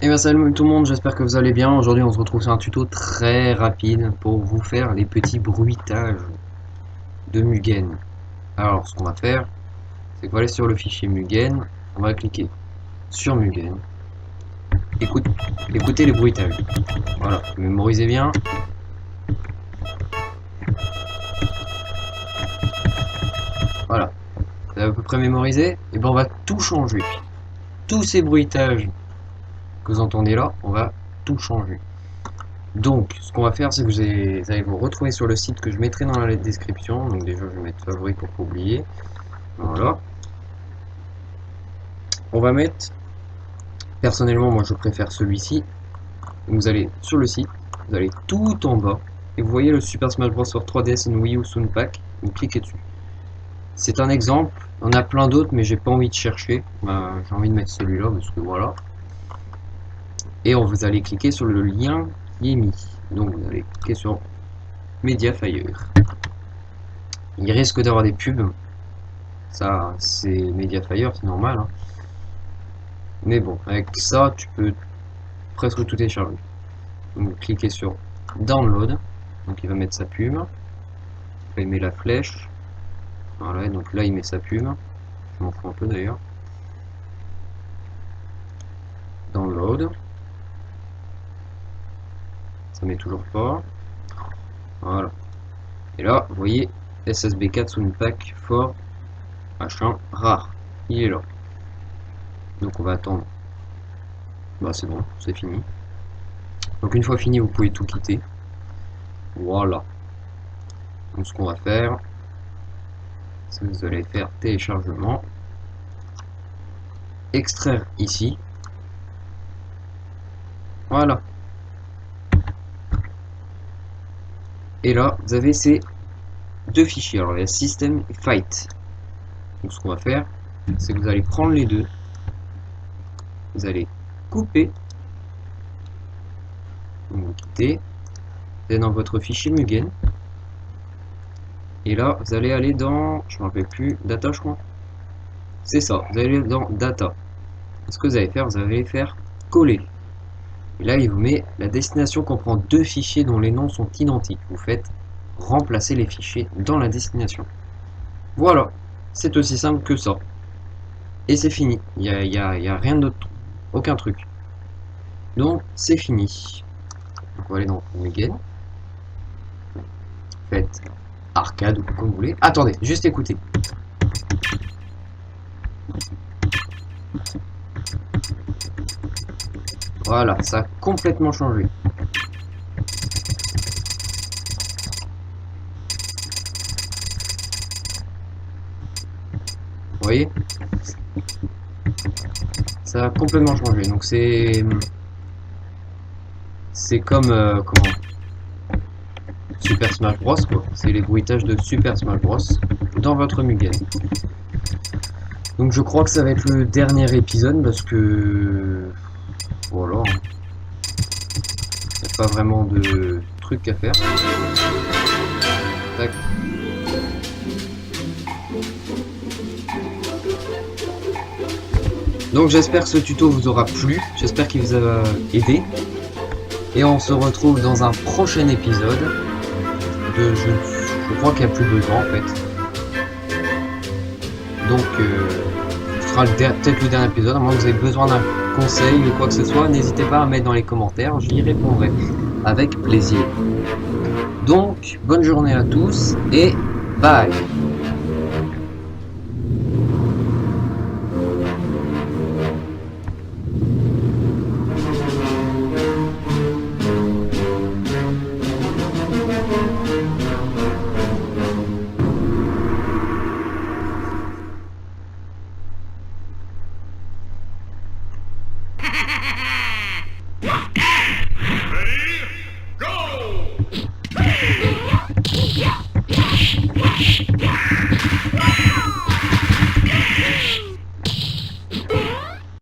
Et bien salut tout le monde, j'espère que vous allez bien. Aujourd'hui on se retrouve sur un tuto très rapide pour vous faire les petits bruitages de Mugen. Alors ce qu'on va faire, c'est qu'on va aller sur le fichier Mugen, on va cliquer sur Mugen, écoutez les bruitages. Voilà, mémorisez bien. Voilà, vous avez à peu près mémorisé, et bien on va tout changer. Tous ces bruitages que vous entendez là, on va tout changer. Donc, ce qu'on va faire, c'est que vous allez vous retrouver sur le site que je mettrai dans la description. Donc déjà, je vais mettre favori pour pas oublier. Voilà. On va mettre, personnellement, moi je préfère celui-ci. Vous allez sur le site, vous allez tout en bas, et vous voyez le Super Smash Bros. Sur 3DS et Wii U Sound Pack. Vous cliquez dessus. C'est un exemple, on a plein d'autres, mais j'ai pas envie de chercher. J'ai envie de mettre celui-là, parce que voilà. Et vous allez cliquer sur le lien qui est mis. Donc vous allez cliquer sur Mediafire. Il risque d'avoir des pubs. Ça, c'est Mediafire, c'est normal. Hein. Mais bon, avec ça, tu peux presque tout télécharger. Donc, cliquez sur Download. Donc, il va mettre sa pub. Il met la flèche. Voilà, donc là, il met sa pub. Je m'en fous un peu d'ailleurs. Download. Ça met toujours pas. Voilà. Et là, vous voyez, SSB4 Sound Pack fort, machin, rare. Il est là. Donc, on va attendre. Bah, c'est bon, c'est fini. Donc une fois fini, vous pouvez tout quitter. Voilà. Donc ce qu'on va faire, c'est que vous allez faire téléchargement, extraire ici. Voilà. Et là, vous avez ces deux fichiers. Alors il y a System et Fight. Donc ce qu'on va faire, c'est que vous allez prendre les deux. Vous allez couper. Donc vous quittez. Vous allez dans votre fichier Mugen. Et là, vous allez aller dans, je ne me rappelle plus, Data je crois. C'est ça, vous allez aller dans Data. Ce que vous allez faire, vous allez faire coller. Et là, il vous met la destination comprend deux fichiers dont les noms sont identiques. Vous faites remplacer les fichiers dans la destination. Voilà, c'est aussi simple que ça. Et c'est fini. Il y a rien d'autre, aucun truc. Donc, c'est fini. Donc, on va aller dans Mugen. Faites arcade ou comme vous voulez. Attendez, juste écoutez. Voilà, ça a complètement changé. Vous voyez? Ça a complètement changé. Donc c'est comme comment Super Smash Bros quoi. C'est les bruitages de Super Smash Bros dans votre Mugen. Donc je crois que ça va être le dernier épisode parce que voilà. Il n'y a pas vraiment de trucs à faire. Tac. Donc j'espère que ce tuto vous aura plu, j'espère qu'il vous a aidé. Et on se retrouve dans un prochain épisode. Je crois qu'il n'y a plus besoin en fait. Donc ce sera peut-être le dernier épisode, à moins que vous ayez besoin d'un conseil ou quoi que ce soit, n'hésitez pas à mettre dans les commentaires, j'y répondrai avec plaisir. Donc bonne journée à tous et bye.